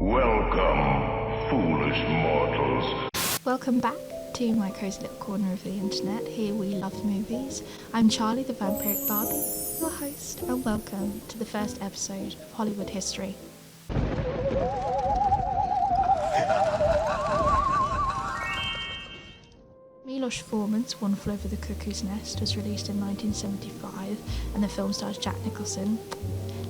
Welcome, foolish mortals. Welcome back to my cozy little corner of the internet. Here we love movies. I'm Charlie the Vampiric Barbie, your host, and welcome to the first episode of Hollywood History. Milos Forman's One Flew Over the Cuckoo's Nest was released in 1975, and the film stars Jack Nicholson,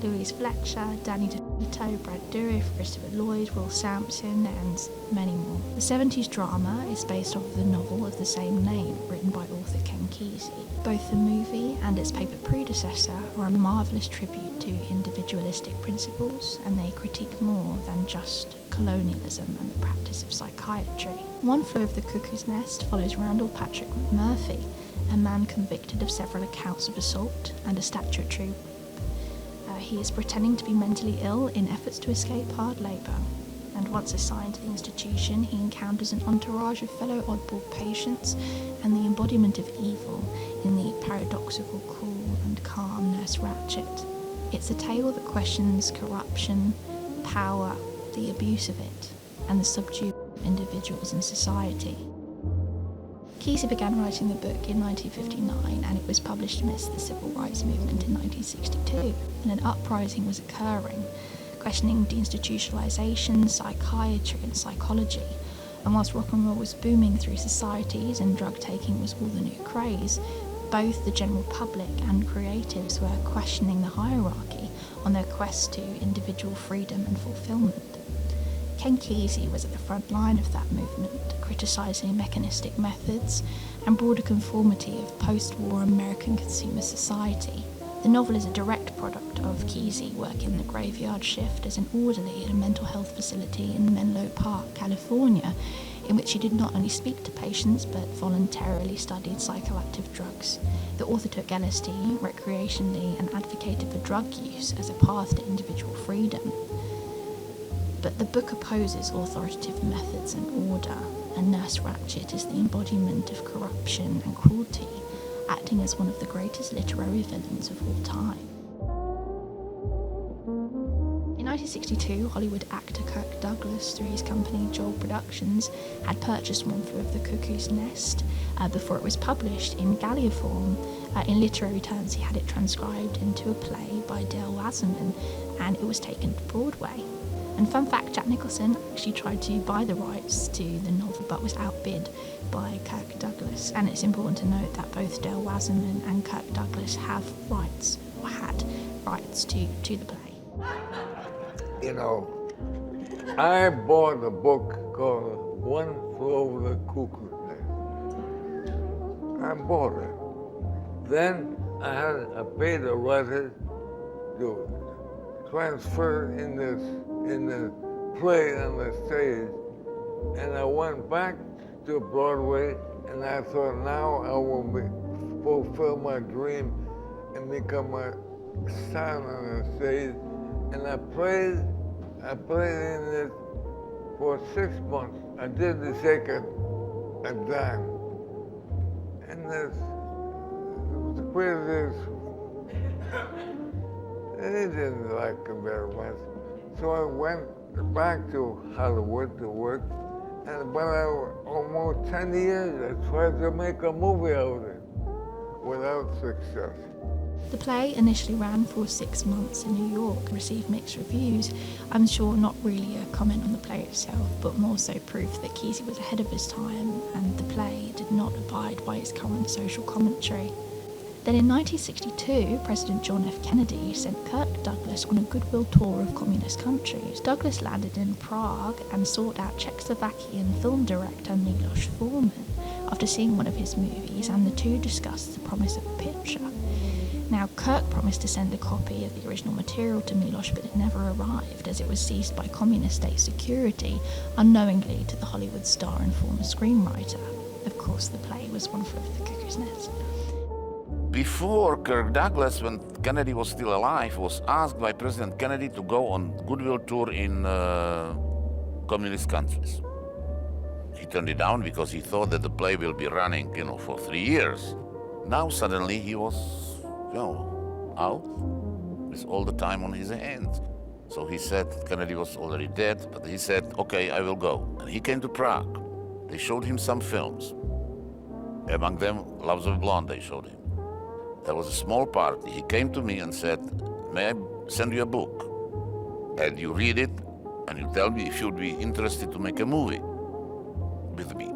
Louise Fletcher, Danny DeVito, Brad Dourif, Christopher Lloyd, Will Sampson, and many more. The 70s drama is based off of the novel of the same name, written by author Ken Kesey. Both the movie and its paper predecessor are a marvellous tribute to individualistic principles, and they critique more than just colonialism and the practice of psychiatry. One Flew Over the Cuckoo's Nest follows Randall Patrick McMurphy, a man convicted of several accounts of assault and a statutory. He is pretending to be mentally ill in efforts to escape hard labour, and once assigned to the institution, he encounters an entourage of fellow oddball patients and the embodiment of evil in the paradoxical, cool and calm Nurse Ratched. It's a tale that questions corruption, power, the abuse of it, and the subdued individuals in society. Kesey began writing the book in 1959, and it was published amidst the civil rights movement in 1962, and an uprising was occurring, questioning deinstitutionalization, psychiatry and psychology. And whilst rock and roll was booming through societies and drug taking was all the new craze, both the general public and creatives were questioning the hierarchy on their quest to individual freedom and fulfillment. Ken Kesey was at the front line of that movement, criticising mechanistic methods and broader conformity of post-war American consumer society. The novel is a direct product of Kesey working the graveyard shift as an orderly at a mental health facility in Menlo Park, California, in which he did not only speak to patients but voluntarily studied psychoactive drugs. The author took LSD recreationally and advocated for drug use as a path to individual freedom. But the book opposes authoritative methods and order, and Nurse Ratched is the embodiment of corruption and cruelty, acting as one of the greatest literary villains of all time. In 1962, Hollywood actor Kirk Douglas, through his company Joel Productions, had purchased One Flew Over the Cuckoo's Nest before it was published in Gallia form. In literary terms, he had it transcribed into a play by Dale Wasserman, and it was taken to Broadway. And fun fact, Jack Nicholson actually tried to buy the rights to the novel but was outbid by Kirk Douglas. And it's important to note that both Dale Wasserman and Kirk Douglas have rights, or had rights to the play. You know, I bought a book called One Flew Over the Cuckoo's Nest. I bought it. Then I paid a writer to transfer in the play on the stage, and I went back to Broadway, and I thought, now I will fulfill my dream and become a star on the stage. And I played in it for 6 months. I didn't take a dime, and the critics, they didn't like it very much. So I went back to Hollywood to work, and about almost 10 years I tried to make a movie out of it without success. The play initially ran for 6 months in New York and received mixed reviews. I'm sure not really a comment on the play itself, but more so proof that Kesey was ahead of his time and the play did not abide by its current social commentary. Then in 1962, President John F. Kennedy sent Kirk Douglas on a goodwill tour of communist countries. Douglas landed in Prague and sought out Czechoslovakian film director Milos Forman after seeing one of his movies, and the two discussed the promise of a picture. Now, Kirk promised to send a copy of the original material to Milos, but it never arrived as it was seized by communist state security, unknowingly to the Hollywood star and former screenwriter. Of course, the play was One Flew Over the Cuckoo's Nest. Before Kirk Douglas, when Kennedy was still alive, was asked by President Kennedy to go on goodwill tour in communist countries. He turned it down because he thought that the play will be running, for 3 years. Now suddenly he was, out with all the time on his hands. So he said Kennedy was already dead, but he said, okay, I will go. And he came to Prague. They showed him some films. Among them, Loves of a Blonde, they showed him. There was a small party. He came to me and said, may I send you a book? And you read it, and you tell me if you'd be interested to make a movie with me.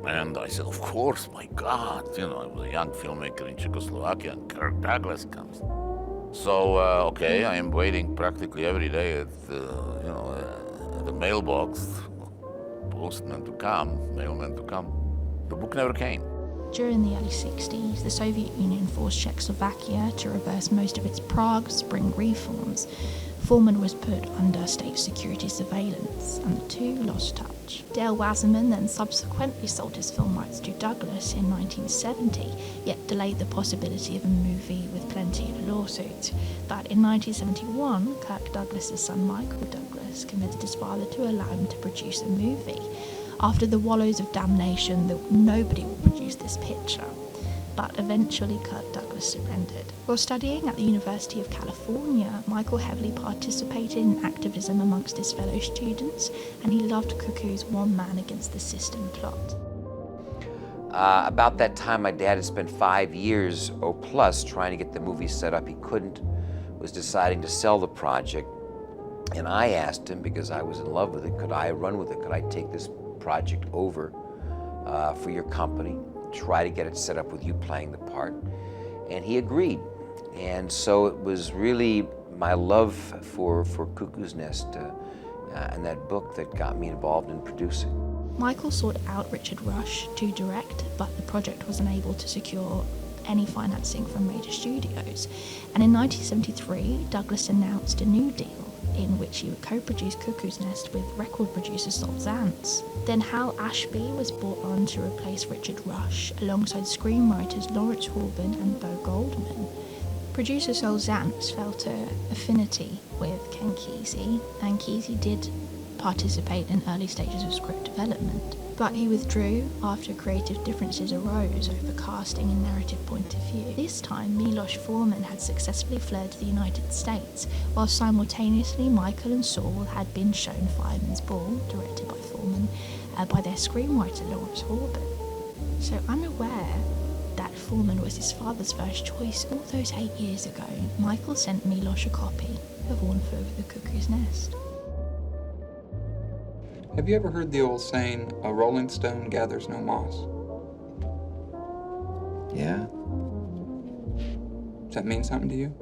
And I said, of course, my God. You know, I was a young filmmaker in Czechoslovakia, and Kirk Douglas comes. So, okay, I am waiting practically every day at, at the mailbox, postman to come, mailman to come. The book never came. During the early 60s, the Soviet Union forced Czechoslovakia to reverse most of its Prague Spring reforms. Foreman was put under state security surveillance, and the two lost touch. Dale Wasserman then subsequently sold his film rights to Douglas in 1970, yet delayed the possibility of a movie with plenty of lawsuits. But in 1971, Kirk Douglas's son Michael Douglas convinced his father to allow him to produce a movie. After the wallows of damnation, that nobody would produce this picture. But eventually Kirk Douglas surrendered. While studying at the University of California, Michael heavily participated in activism amongst his fellow students, and he loved Cuckoo's one man against the system plot. About that time, my dad had spent 5 years or plus trying to get the movie set up. He couldn't, was deciding to sell the project, and I asked him, because I was in love with it, could I run with it? Could I take this project over for your company, try to get it set up with you playing the part? And he agreed. And so it was really my love for Cuckoo's Nest and that book that got me involved in producing. Michael sought out Richard Rush to direct, but the project was unable to secure any financing from major studios. And in 1973, Douglas announced a new deal in which he would co-produce Cuckoo's Nest with record producer Sol Zantz. Then Hal Ashby was brought on to replace Richard Rush alongside screenwriters Lawrence Horban and Bo Goldman. Producer Sol Zantz felt an affinity with Ken Kesey, and Kesey did participate in early stages of script development, but he withdrew after creative differences arose over casting and narrative point of view. This time, Milos Forman had successfully fled to the United States, while simultaneously Michael and Saul had been shown Fireman's Ball, directed by Forman, by their screenwriter Lawrence Horban. So unaware that Forman was his father's first choice all those 8 years ago, Michael sent Milos a copy of One Flew Over the Cuckoo's Nest. Have you ever heard the old saying, a rolling stone gathers no moss? Yeah? Does that mean something to you?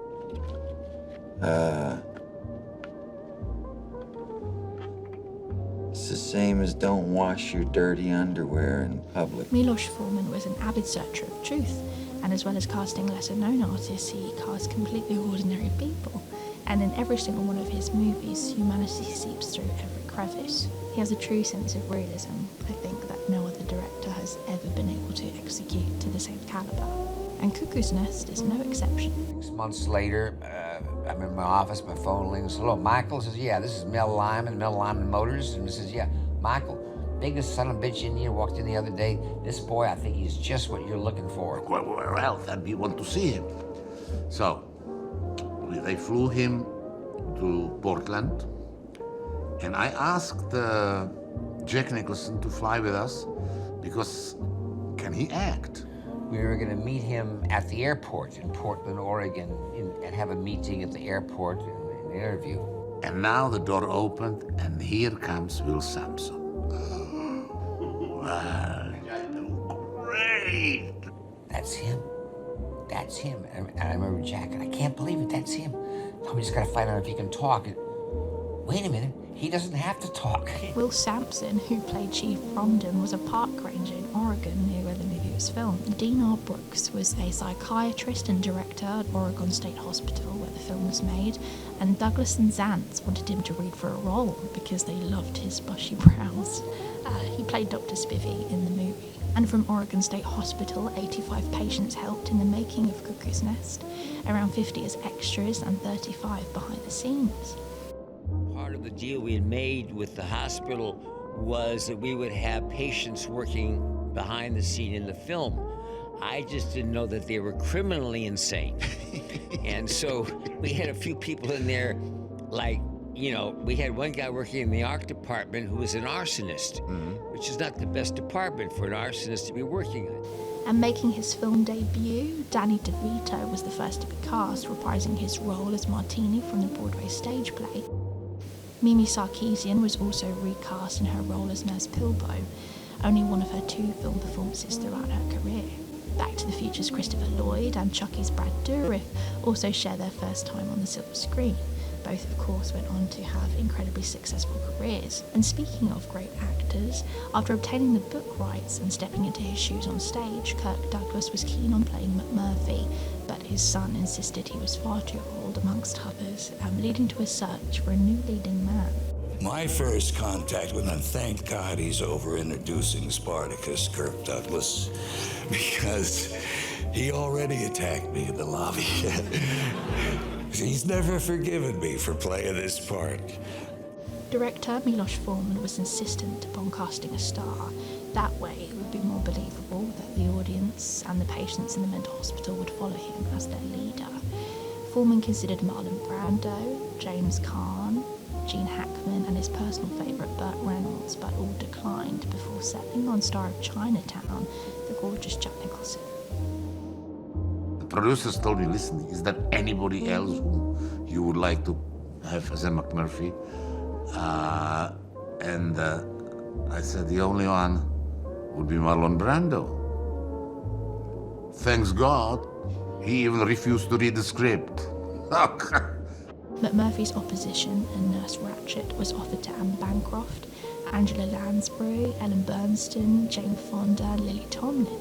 It's the same as don't wash your dirty underwear in public. Milos Forman was an avid searcher of truth, and as well as casting lesser-known artists, he cast completely ordinary people. And in every single one of his movies, humanity seeps through every crevice. He has a true sense of realism, I think, that no other director has ever been able to execute to the same caliber. And Cuckoo's Nest is no exception. 6 months later, I'm in my office, my phone rings. Hello, Michael? Says, yeah, this is Mel Lyman Motors. And he says, yeah, Michael, biggest son of a bitch Indian walked in the other day. This boy, I think he's just what you're looking for. Well, then we want to see him. So, they flew him to Portland, and I asked Jack Nicholson to fly with us because can he act? We were going to meet him at the airport in Portland, Oregon, and have a meeting at the airport and an interview. And now the door opened, and here comes Will Sampson. Wow, great! That's him. That's him. And I remember Jack, and I can't believe it, that's him. So we just got to find out if he can talk. And, wait a minute, he doesn't have to talk. Will Sampson, who played Chief Bromden, was a park ranger in Oregon near where the movie was filmed. Dean R. Brooks was a psychiatrist and director at Oregon State Hospital where the film was made, and Douglas and Zantz wanted him to read for a role because they loved his bushy brows. He played Dr. Spivey in the movie. And from Oregon State Hospital, 85 patients helped in the making of Cuckoo's Nest, around 50 as extras and 35 behind the scenes. Part of the deal we had made with the hospital was that we would have patients working behind the scene in the film. I just didn't know that they were criminally insane. And so we had a few people in there, like You know, we had one guy working in the art department who was an arsonist, which is not the best department for an arsonist to be working on. And making his film debut, Danny DeVito was the first to be cast, reprising his role as Martini from the Broadway stage play. Mimi Sarkeesian was also recast in her role as Nurse Pilbo, only one of her 2 film performances throughout her career. Back to the Future's Christopher Lloyd and Chucky's Brad Dourif also share their first time on the silver screen. Both, of course, went on to have incredibly successful careers. And speaking of great actors, after obtaining the book rights and stepping into his shoes on stage, Kirk Douglas was keen on playing McMurphy, but his son insisted he was far too old, amongst others, leading to a search for a new leading man. My first contact with him, thank God he's over introducing Spartacus, Kirk Douglas, because he already attacked me in the lobby. He's never forgiven me for playing this part. Director Milos Forman was insistent upon casting a star. That way it would be more believable that the audience and the patients in the mental hospital would follow him as their leader. Forman considered Marlon Brando, James Caan, Gene Hackman and his personal favourite Burt Reynolds, but all declined before settling on star of Chinatown, the gorgeous Jack Nicholson. The producers told me, listen, is there anybody else who you would like to have as a McMurphy? And I said, the only one would be Marlon Brando. Thanks God, he even refused to read the script. McMurphy's opposition in Nurse Ratched was offered to Anne Bancroft, Angela Lansbury, Ellen Burstyn, Jane Fonda and Lily Tomlin.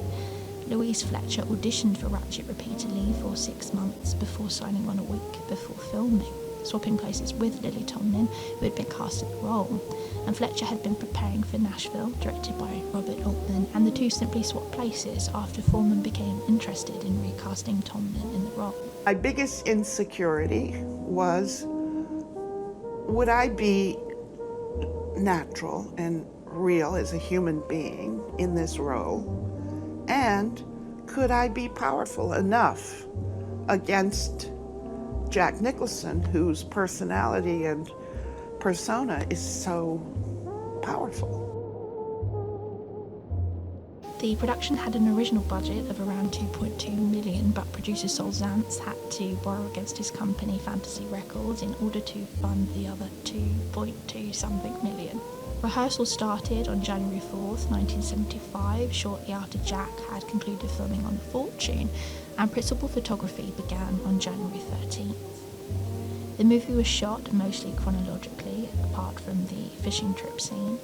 Louise Fletcher auditioned for Ratched repeatedly for 6 months before signing on a week before filming, swapping places with Lily Tomlin, who had been cast in the role. And Fletcher had been preparing for Nashville, directed by Robert Altman, and the two simply swapped places after Forman became interested in recasting Tomlin in the role. My biggest insecurity was, would I be natural and real as a human being in this role? And could I be powerful enough against Jack Nicholson, whose personality and persona is so powerful? The production had an original budget of around $2.2 million, but producer Sol Zantz had to borrow against his company Fantasy Records in order to fund the other 2.2 something million. Rehearsals started on January 4th, 1975, shortly after Jack had concluded filming on Fortune, and principal photography began on January 13th. The movie was shot mostly chronologically, apart from the fishing trip scene,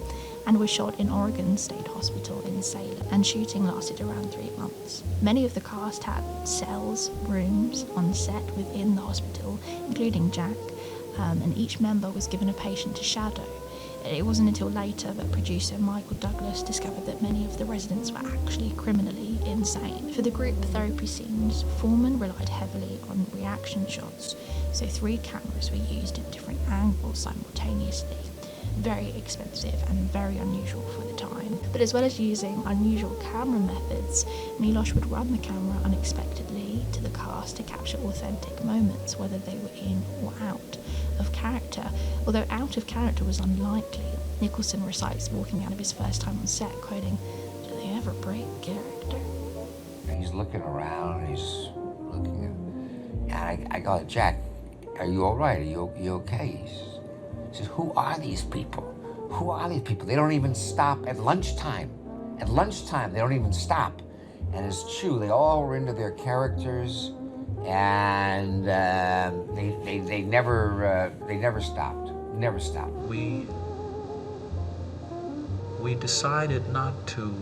and was shot in Oregon State Hospital in Salem, and shooting lasted around 3 months. Many of the cast had cells, rooms on set within the hospital, including Jack, and each member was given a patient to shadow. It wasn't until later that producer Michael Douglas discovered that many of the residents were actually criminally insane. For the group therapy scenes, Forman relied heavily on reaction shots, so 3 cameras were used at different angles simultaneously. Very expensive and very unusual for the time. But as well as using unusual camera methods, Milos would run the camera unexpectedly to the cast to capture authentic moments, whether they were in or out of character. Although out of character was unlikely, Nicholson recites walking out of his first time on set, quoting, "Do they ever break character?" He's looking around, he's looking at, and I go, Jack, are you all right? Are you okay? He says, who are these people? Who are these people? They don't even stop at lunchtime. At lunchtime, they don't even stop. And it's true, they all were into their characters, and they never stopped. Never stopped. We decided not to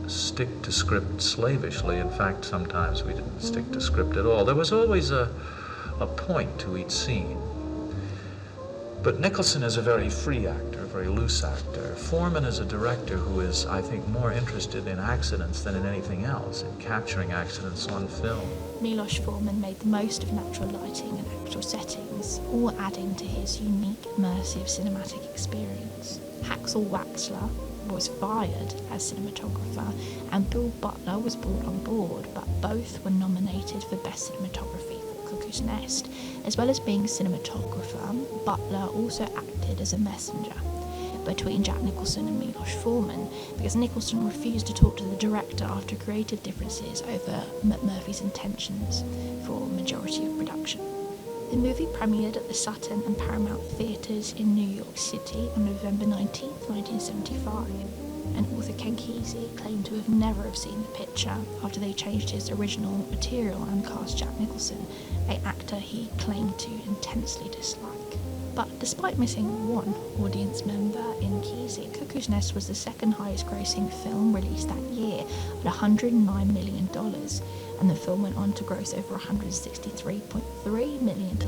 stick to script slavishly. In fact, sometimes we didn't stick to script at all. There was always a point to each scene. But Nicholson is a very free actor, a very loose actor. Forman is a director who is, I think, more interested in accidents than in anything else, in capturing accidents on film. Milos Forman made the most of natural lighting and actual settings, all adding to his unique, immersive cinematic experience. Haxel Waxler was fired as cinematographer, and Bill Butler was brought on board, but both were nominated for Best Cinematography for Cuckoo. Cuckoo's Nest. As well as being cinematographer, Butler also acted as a messenger between Jack Nicholson and Milos Forman, because Nicholson refused to talk to the director after creative differences over McMurphy's intentions for majority of production. The movie premiered at the Sutton and Paramount Theatres in New York City on November 19, 1975. And author Ken Kesey claimed to have never have seen the picture after they changed his original material and cast Jack Nicholson, an actor he claimed to intensely dislike. But despite missing one audience member in Kesey, Cuckoo's Nest was the second highest grossing film released that year at $109 million, and the film went on to gross over $163.3 million,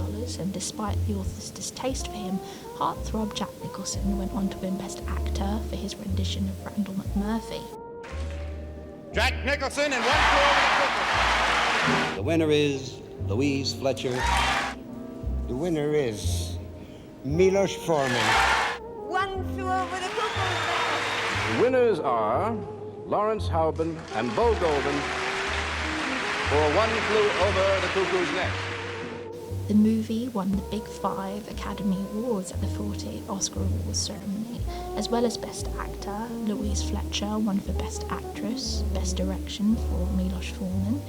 and despite the author's distaste for him, heartthrob Jack Nicholson went on to win Best Actor for his rendition of Randall McMurphy. Jack Nicholson and One Flew Over the Cuckoo's. The winner is Louise Fletcher. The winner is Milos Forman. One Flew Over the Cuckoo's Nest. The winners are Lawrence Houben and Bo Golden for One Flew Over the Cuckoo's Nest. The movie won the Big Five Academy Awards at the 40th Oscar Awards ceremony, as well as Best Actor. Louise Fletcher won for Best Actress, Best Direction for Milos Forman,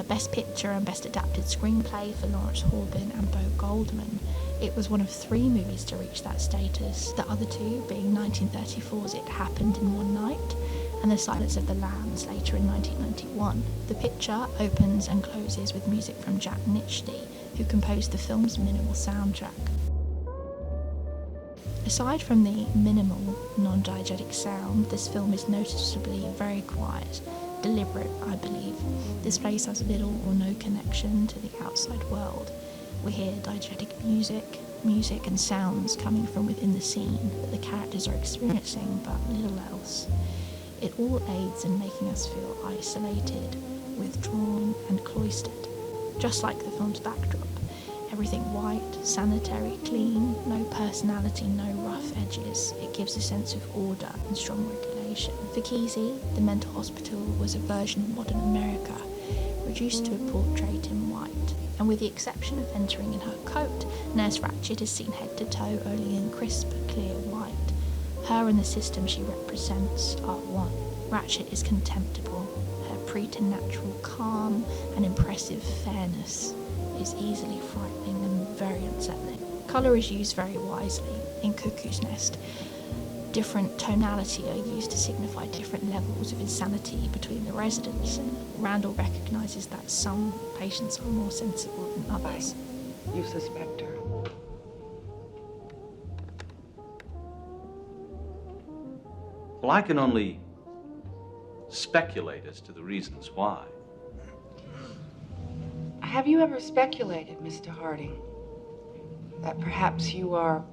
Best Picture and Best Adapted Screenplay for Lawrence Houben and Bo Goldman. It was one of 3 movies to reach that status, the other 2 being 1934's It Happened in One Night and The Silence of the Lambs later in 1991. The picture opens and closes with music from Jack Nicholson, who composed the film's minimal soundtrack. Aside from the minimal, non-diegetic sound, this film is noticeably very quiet, deliberate, I believe. This place has little or no connection to the outside world. We hear diegetic music and sounds coming from within the scene that the characters are experiencing, but little else. It all aids in making us feel isolated, withdrawn and cloistered, just like the film's backdrop. Everything white, sanitary, clean, no personality, no rough edges. It gives a sense of order and strong regulation. For Kesey, the mental hospital was a version of modern America, reduced to a portrait in white. And with the exception of entering in her coat, Nurse Ratched is seen head to toe only in crisp, clear white. Her and the system she represents are one. Ratched is contemptible. Her preternatural calm and impressive fairness is easily frightening and very unsettling. Colour is used very wisely. In Cuckoo's Nest, different tonality are used to signify different levels of insanity between the residents, and Randall recognises that some patients are more sensible than others. You suspect her? Well, I can only speculate as to the reasons why. Have you ever speculated, Mr. Harding, that perhaps you are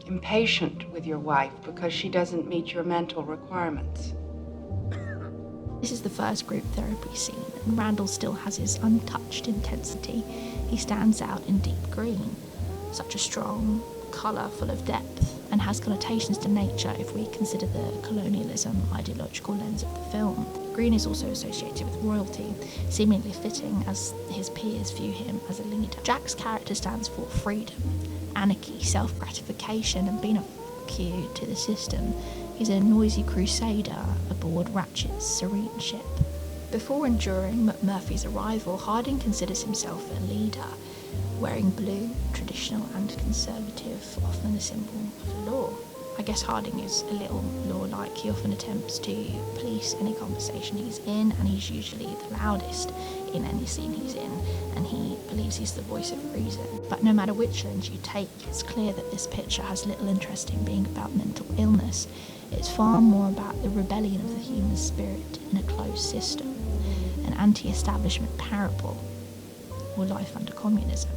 impatient with your wife because she doesn't meet your mental requirements? This is the first group therapy scene, and Randall still has his untouched intensity. He stands out in deep green, such a strong colour full of depth, and has connotations to nature if we consider the colonialism ideological lens of the film. Green is also associated with royalty, seemingly fitting as his peers view him as a leader. Jack's character stands for freedom, anarchy, self-gratification, and being a fuck you to the system. He's a noisy crusader aboard Ratchet's serene ship. Before and during McMurphy's arrival, Harding considers himself a leader, wearing blue, traditional and conservative, often a symbol of law. I guess Harding is a little law-like. He often attempts to police any conversation he's in, and he's usually the loudest in any scene he's in, and he believes he's the voice of reason. But no matter which lens you take, it's clear that this picture has little interest in being about mental illness. It's far more about the rebellion of the human spirit in a closed system, an anti-establishment parable, or life under communism.